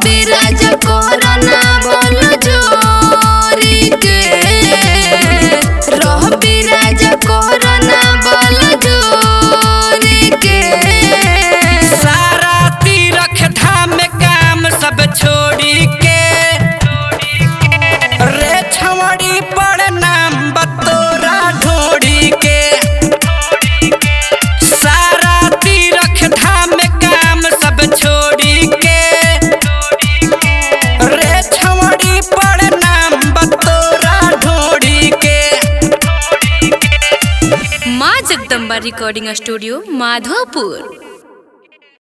बिराज corona बोल जोरी के रह बिराज कोरोना बोल जोरी के। सारा तीरथ धाम काम सब छोड़ी के रे छवड़ी पर नाम बतोरा ढोड़ी के। सारा तीरथ धाम काम सब छोड़ी के रे छवड़ी पर नाम बतोरा ढोड़ी के। माँ जगदम्बा रिकॉर्डिंग स्टूडियो माधोपुर।